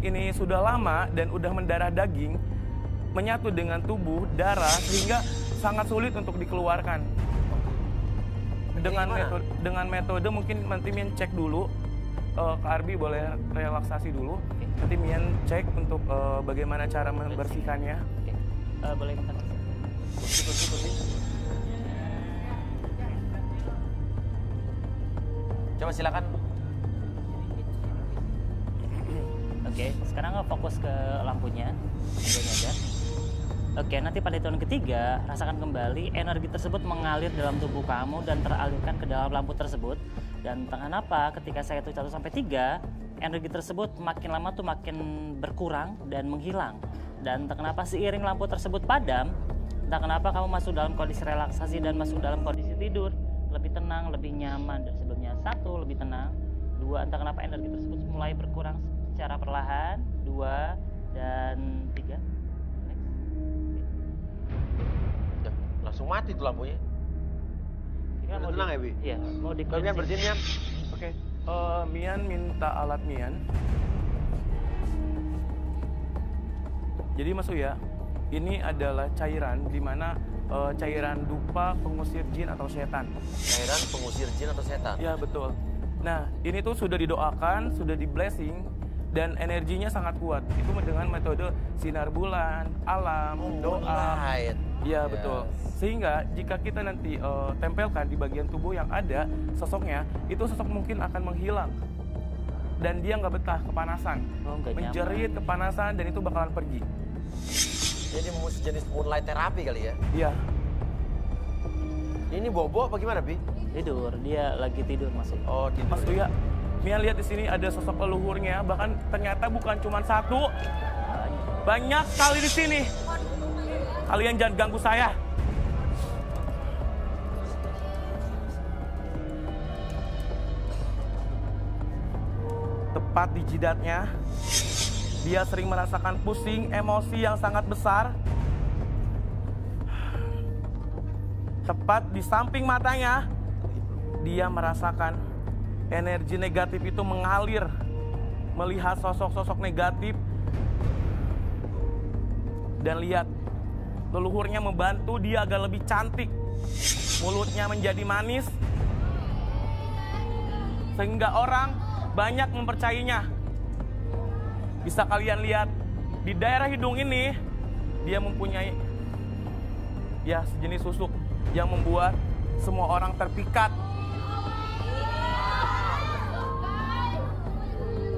ini sudah lama dan udah mendarah daging, menyatu dengan tubuh, darah, sehingga sangat sulit untuk dikeluarkan. Dengan metode mungkin nanti Mian cek dulu, Kak Arbi boleh relaksasi dulu. Nanti Mian cek untuk bagaimana cara membersihkannya. Boleh minta kursi. Coba silakan. Oke, sekarang fokus ke lampunya. Lampunya aja. Oke, nanti pada hitungan ketiga, rasakan kembali energi tersebut mengalir dalam tubuh kamu dan teralirkan ke dalam lampu tersebut. Dan kenapa ketika saya hitung 1 sampai 3, energi tersebut makin lama tuh makin berkurang dan menghilang. Dan entah kenapa seiring lampu tersebut padam, entah kenapa kamu masuk dalam kondisi relaksasi dan masuk dalam kondisi tidur. Lebih tenang, lebih nyaman dari sebelumnya. 1, lebih tenang. 2, entah kenapa energi tersebut mulai berkurang secara perlahan. 2, dan 3. Langsung mati tuh lampunya. Udah tenang ya, Bi? Iya, mau di Mian bersihin, Mian. Oke, Mian minta alat Mian. Jadi Mas Uya, ini adalah cairan di mana cairan dupa pengusir jin atau setan. Cairan pengusir jin atau setan? Ya, betul. Nah, ini tuh sudah didoakan, sudah di blessing, dan energinya sangat kuat. Itu dengan metode sinar bulan, alam, doa. Iya, betul. Sehingga jika kita nanti tempelkan di bagian tubuh yang ada sosoknya, itu sosok mungkin akan menghilang. Dan dia nggak betah, kepanasan. Menjerit, kepanasan, dan itu bakalan pergi. Jadi jenis moonlight terapi kali ya? Iya. Ini bobo apa gimana, Bi? Tidur, dia lagi tidur masuk. Oh, tidur. Mas Uya, Mia lihat di sini ada sosok leluhurnya, bahkan ternyata bukan cuma 1, banyak sekali di sini. Kalian jangan ganggu saya. Tepat di jidatnya, dia sering merasakan pusing, emosi yang sangat besar. Tepat di samping matanya, dia merasakan energi negatif itu mengalir, melihat sosok-sosok negatif. Dan lihat, leluhurnya membantu dia agar lebih cantik. Mulutnya menjadi manis, sehingga orang banyak mempercayainya. Bisa kalian lihat, di daerah hidung ini, dia mempunyai sejenis susuk yang membuat semua orang terpikat.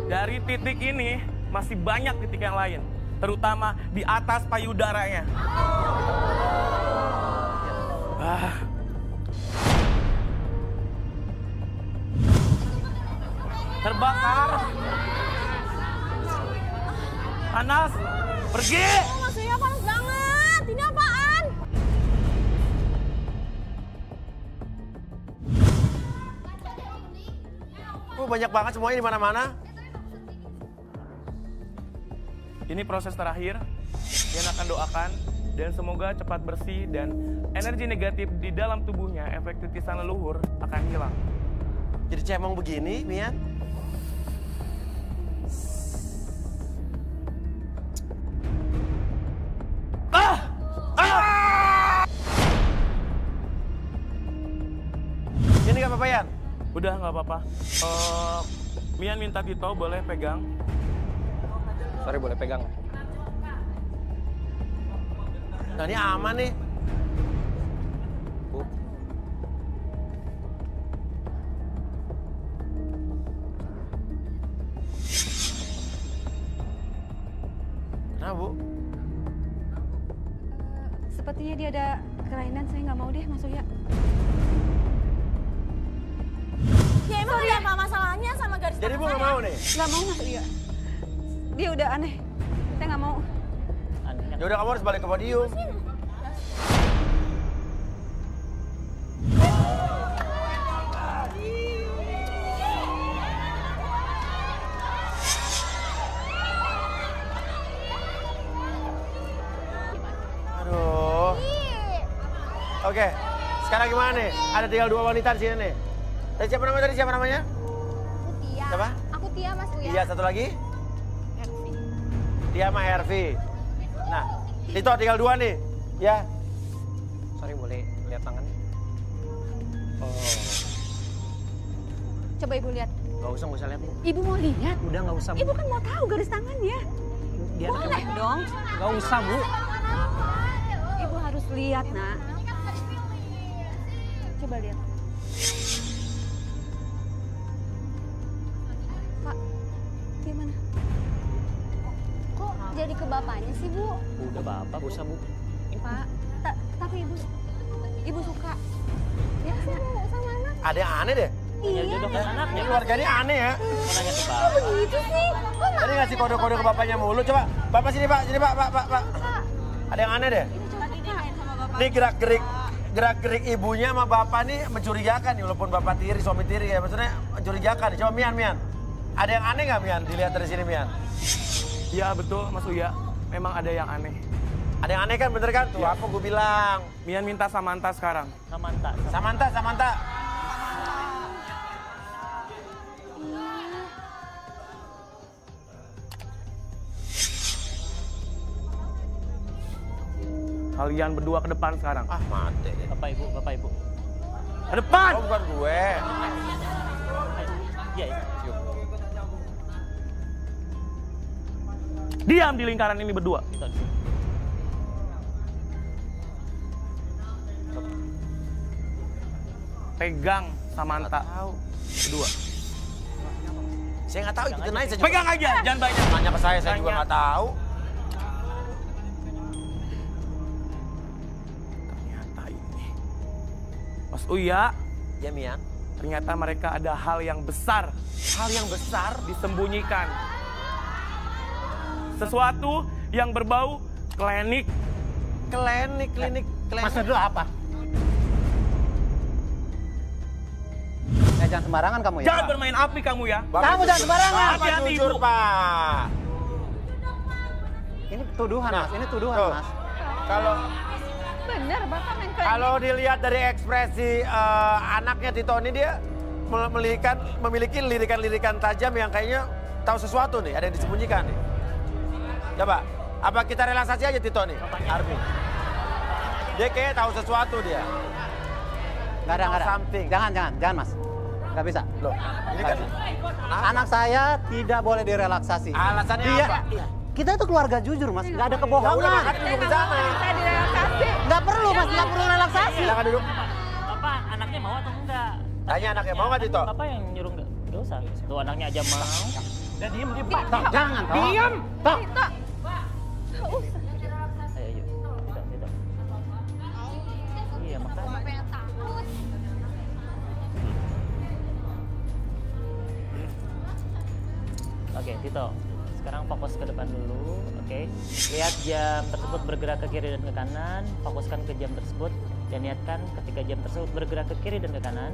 Dari titik ini, masih banyak titik yang lain, terutama di atas payudaranya. Terbakar. Panas. Pergi. Maksudnya panas banget. Ini apaan? Banyak banget semuanya di mana-mana. Ini proses terakhir yang akan doakan, dan semoga cepat bersih dan energi negatif di dalam tubuhnya, efek titisan leluhur akan hilang. Jadi cemong begini, Mian? Ini nggak apa-apa, Yan? Udah nggak apa-apa. Mian minta Tito boleh pegang. Sorry, boleh pegang. Nah, ini aman nih. Bu. Nah, Bu. Sepertinya dia ada kelainan, saya nggak mau deh masuk ya. Ya emang ada apa masalahnya sama garis Jadi tangan Bu nggak saya? mau nih? Nggak mau masuk ya. Dia udah aneh. Saya nggak mau. Aneh kan? Ya udah, kamu harus balik ke podium. Aduh. Oke, sekarang gimana nih? Ada tinggal 2 wanita di sini nih. Siapa namanya tadi? Siapa namanya? Aku Tia. Siapa? Aku Tia, Mas Uya. Iya, satu lagi. dia sama Hervi. Nah, Tito tinggal 2 nih. Ya. Sorry, boleh lihat tangannya? Oh. Coba Ibu lihat. Gak usah lihat. Ibu mau lihat? Udah gak usah, Bu. Ibu kan mau tahu garis tangannya. Dia Boleh dong. Gak usah, Bu. Ibu harus lihat, Nak. Coba lihat. Pak, gimana? Kok jadi ke bapaknya sih, Bu? Udah Bapak, gak usah, Bu. Pak, tapi Ibu suka. Ya sama anak. Ada yang aneh deh. Iya. Jodohkan anaknya. Ini keluarga ini aneh ya. Mau nanya ke Kok Bapak. begitu sih? Kok Tadi ngasih kode-kode ke bapaknya mulu. Coba, Bapak sini Pak, sini Pak. Ada yang aneh deh. Ini coba main sama bapak. Ini gerak-gerik ibunya sama bapak nih mencurigakan nih. Walaupun bapak tiri, suami tiri ya. Maksudnya mencurigakan nih. Coba Mian. Ada yang aneh nggak Mian? Dilihat dari sini Mian. Iya betul Mas Uya, memang ada yang aneh. Ada yang aneh kan, bener kan? Tuh apa gue bilang. Mian minta Samantha sekarang. Samantha. Kalian berdua ke depan sekarang. Ah mati deh. Bapak Ibu. Ke depan! Oh bukan gue. Iya. Diam di lingkaran ini berdua. Tito di sini. Pegang Samantha. Berdua. Saya nggak tahu, ikutin aja. Pegang aja, jangan banyak. Nanya ke saya juga nggak tahu. Ternyata ini. Mas Uya, Ya Mian. ternyata mereka ada hal yang besar. Hal yang besar. Disembunyikan. Sesuatu yang berbau klinik. Klinik. Maksud lu apa? Jangan sembarangan kamu ya. Jangan bermain api kamu ya. Kamu jangan sembarangan. Bapak Hati-hati, jujur, Ibu. Pak. Ini tuduhan, Nah, Mas. Ini tuduhan, tuh. Mas. Bener, Bapak main klinik. Kalau dilihat dari ekspresi anaknya Tito ini, dia memiliki lirikan-lirikan tajam yang kayaknya tahu sesuatu nih, ada yang disembunyikan nih. Coba, apa kita relaksasi aja Tito nih, Armi? Dia kayaknya tahu sesuatu dia. Nggak ada. Something. Jangan, Mas. Nggak bisa. Loh, ini kan Anak saya tidak boleh direlaksasi. alasannya Dia, apa? kita itu keluarga jujur, Mas. Nggak ada Ya udah, kebohongan. makanya duduk di sana. Saya direlaksasi. Nggak perlu, Mas. Nggak perlu relaksasi. Silakan duduk. Bapak anaknya mau atau enggak? Tanya anaknya mau nggak Tito? Bapak yang nyuruh enggak usah. Tuh anaknya aja mau. Udah diem, Pak. Jangan, Tok. Diam. Tok. Tito. Ayo. Tito. Iya, makanya. Oke, Tito. Sekarang fokus ke depan dulu, oke. Lihat jam tersebut bergerak ke kiri dan ke kanan, fokuskan ke jam tersebut dan niatkan ketika jam tersebut bergerak ke kiri dan ke kanan,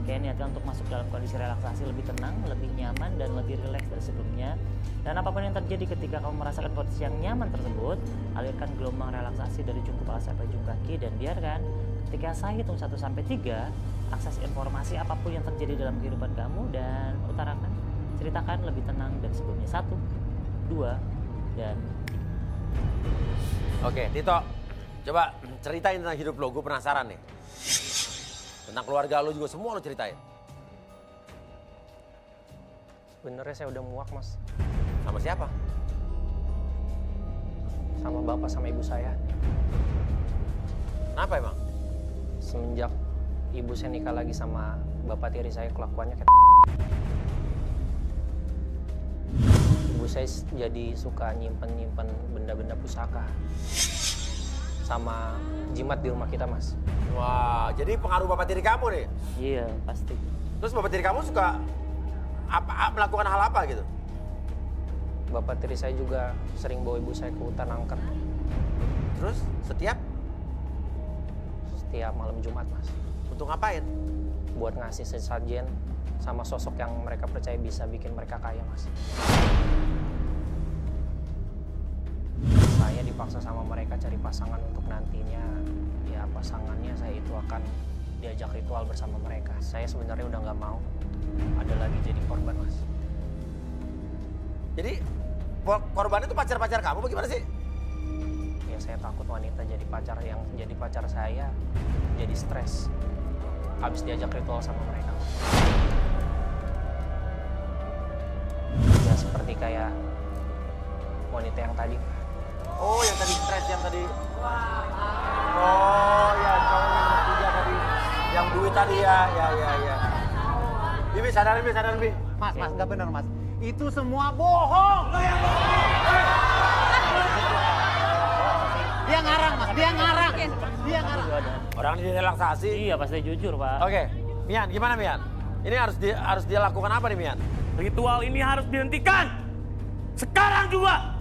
niatkan untuk masuk dalam kondisi relaksasi lebih tenang, lebih nyaman dan lebih rileks dari sebelumnya. Dan apapun yang terjadi ketika kamu merasakan kondisi yang nyaman tersebut, alirkan gelombang relaksasi dari ujung kepala sampai ujung kaki dan biarkan ketika saya hitung 1 sampai 3, akses informasi apapun yang terjadi dalam kehidupan kamu dan utarakan, ceritakan lebih tenang dari sebelumnya. 1, 2, dan 3. Oke, Tito. Coba ceritain tentang hidup lo, gue penasaran nih. Tentang keluarga lo juga semua lo ceritain. Sebenarnya saya udah muak, Mas. Sama siapa? Sama bapak sama ibu saya. Kenapa emang? Semenjak ibu saya nikah lagi sama bapak tiri saya, kelakuannya kayak ibu saya jadi suka nyimpen benda-benda pusaka sama jimat di rumah kita, Mas. Wah, jadi pengaruh bapak tiri kamu nih? Iya, pasti. Terus bapak tiri kamu suka melakukan hal apa gitu? Bapak tiri saya juga sering bawa ibu saya ke hutan angker Terus setiap malam Jumat, Mas. untuk ngapain? Buat ngasih sesajen sama sosok yang mereka percaya bisa bikin mereka kaya, Mas. Saya dipaksa sama mereka cari pasangan untuk nantinya, ya pasangannya saya itu akan diajak ritual bersama mereka. Saya sebenarnya udah nggak mau ada lagi jadi korban, Mas. Jadi korban itu pacar-pacar kamu bagaimana sih? Ya saya takut wanita jadi pacar saya jadi stres. Habis diajak ritual sama mereka. Ya seperti kayak wanita yang tadi. Oh, yang tadi stres, yang tadi. Oh, ya cowok yang ketiga tadi. Yang duit tadi ya. Bibi sadar Bi. Mas, nggak benar Mas. Itu semua bohong. Dia ngarang Mas, dia ngarang. Orang ini relaksasi. Iya, pasti jujur, Pak. Oke, Mian, gimana Mian? Ini harus dia lakukan apa nih Mian? Ritual ini harus dihentikan. Sekarang juga.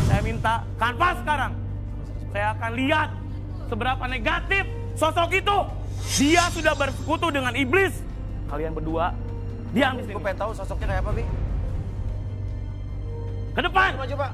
Saya minta kanvas sekarang. Saya akan lihat seberapa negatif sosok itu. Dia sudah bersekutu dengan iblis. Kalian berdua diam di sini. Gue pengen tahu sosoknya kayak apa, Bi. Ke depan. Maju, Pak.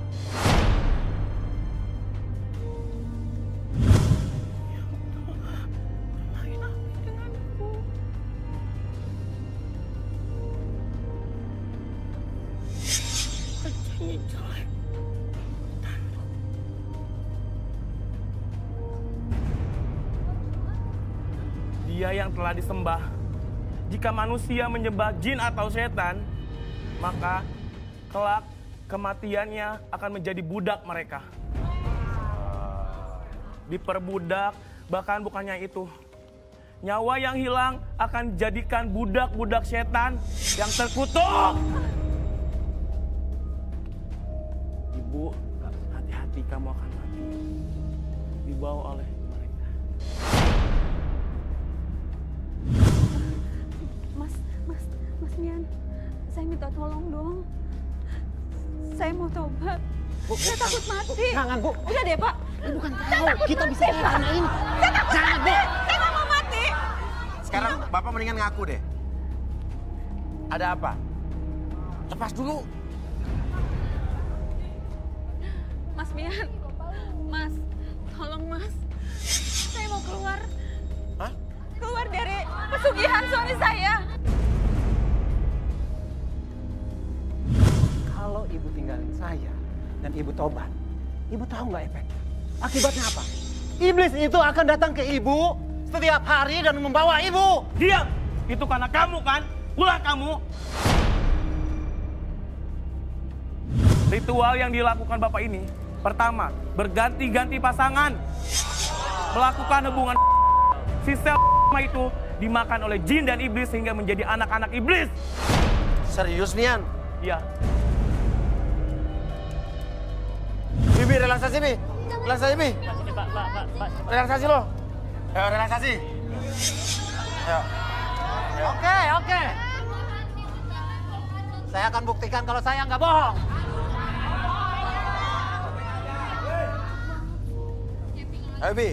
Dia yang telah disembah. Jika manusia menyembah jin atau setan, maka kelak kematiannya akan menjadi budak mereka. Diperbudak, bahkan bukannya itu. Nyawa yang hilang akan dijadikan budak-budak setan yang terkutuk. Ibu, hati-hati kamu akan mati. Dibawa oleh mereka. Mas Mian, saya minta tolong dong. Saya mau tobat. Saya takut mati. Jangan, Bu. Udah deh, Pak. Ini bukan tahu, kita bisa rencanain. Saya takut mati. Saya nggak mau mati. Sekarang Bapak mendingan ngaku deh. Ada apa? Lepas dulu. Mas Mian, Mas, tolong Mas. Saya mau keluar. Hah? Keluar dari pesugihan suami saya. Kalau Ibu tinggalin saya dan Ibu tobat, Ibu tahu nggak efeknya? Akibatnya apa? Iblis itu akan datang ke Ibu setiap hari dan membawa Ibu. Diam! Itu karena kamu kan? Ulah kamu! Ritual yang dilakukan Bapak ini, pertama, berganti-ganti pasangan. Melakukan hubungan si sel itu dimakan oleh jin dan iblis sehingga menjadi anak-anak iblis. Serius, Mian? Iya. Bibi, relaksasi, Bi. Relaksasi, Bi. Sini, Pak. Cepat. Relaksasi lo. Ayo, relaksasi. Ayo. Oke. Saya akan buktikan kalau saya nggak bohong. Ayo, Bi.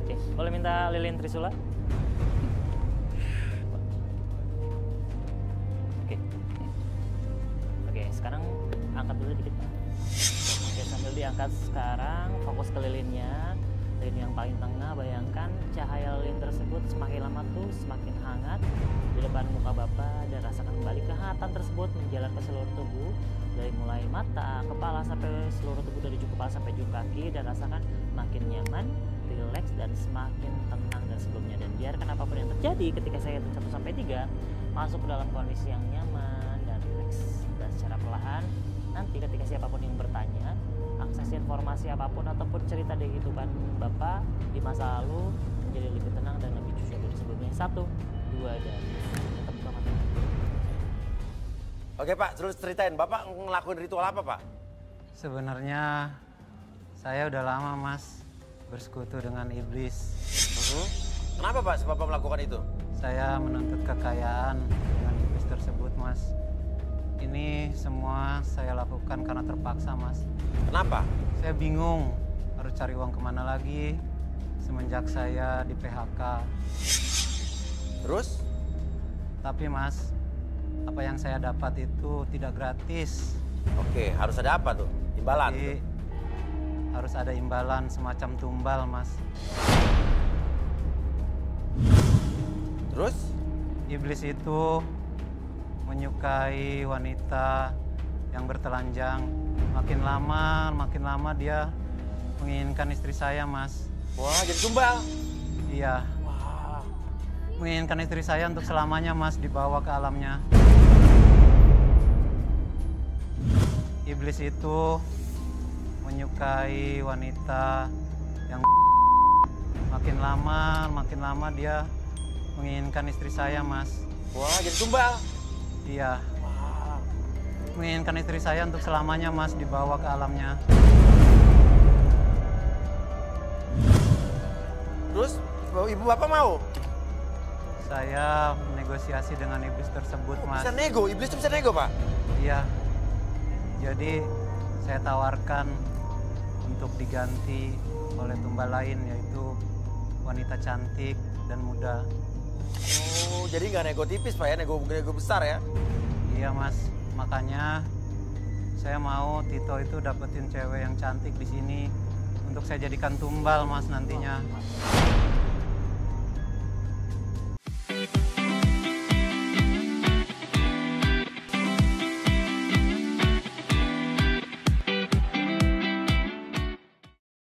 Oke, boleh minta lilin Trisula? Oke, sekarang angkat dulu dikit, Pak. Oke, sambil diangkat sekarang, fokus ke lilinnya. Lilin yang paling tengah, bayangkan cahaya lilin tersebut semakin lama tuh semakin hangat di depan muka Bapak dan rasakan kembali kehangatan tersebut menjalar ke seluruh tubuh. Dari mulai mata, kepala sampai seluruh tubuh dari ujung kepala sampai ujung kaki dan rasakan makin nyaman, rileks dan semakin tenang dari sebelumnya. Dan biarkan apapun yang terjadi ketika saya hitung 1 sampai 3 masuk ke dalam kondisi yang nyaman dan rileks. Dan secara perlahan nanti ketika siapapun yang bertanya, akses informasi apapun ataupun cerita dari kehidupan Bapak di masa lalu menjadi lebih tenang dan lebih jujur dari sebelumnya. 1, 2, dan tetap buka mata. Oke, Pak, terus ceritain. Bapak ngelakuin ritual apa, Pak? Sebenarnya saya udah lama, Mas, bersekutu dengan iblis. Kenapa, Pak, Bapak melakukan itu? Saya menuntut kekayaan dengan iblis tersebut, Mas. Ini semua saya lakukan karena terpaksa, Mas. Kenapa? Saya bingung harus cari uang kemana lagi semenjak saya di PHK. Terus? Tapi, Mas, apa yang saya dapat itu tidak gratis. Oke, harus ada apa tuh? Imbalan? Jadi, harus ada imbalan semacam tumbal, Mas. Terus? Iblis itu menyukai wanita yang bertelanjang. Makin lama dia menginginkan istri saya, Mas. Wah, jadi tumbal. Iya. Wah. Menginginkan istri saya untuk selamanya, Mas, dibawa ke alamnya. Iblis itu menyukai wanita yang makin lama dia menginginkan istri saya, Mas. Wah, jadi tumbal. Iya. Wah. Menginginkan istri saya untuk selamanya, Mas, dibawa ke alamnya. Terus ibu bapak mau? Saya negosiasi dengan iblis tersebut, Mas. Bisa nego, iblis itu bisa nego, Pak? Iya. Jadi saya tawarkan untuk diganti oleh tumbal lain, yaitu wanita cantik dan muda. Oh, jadi nggak nego tipis, Pak ya? Nego besar ya? Iya, Mas. Makanya saya mau Tito itu dapetin cewek yang cantik di sini untuk saya jadikan tumbal, Mas, nantinya.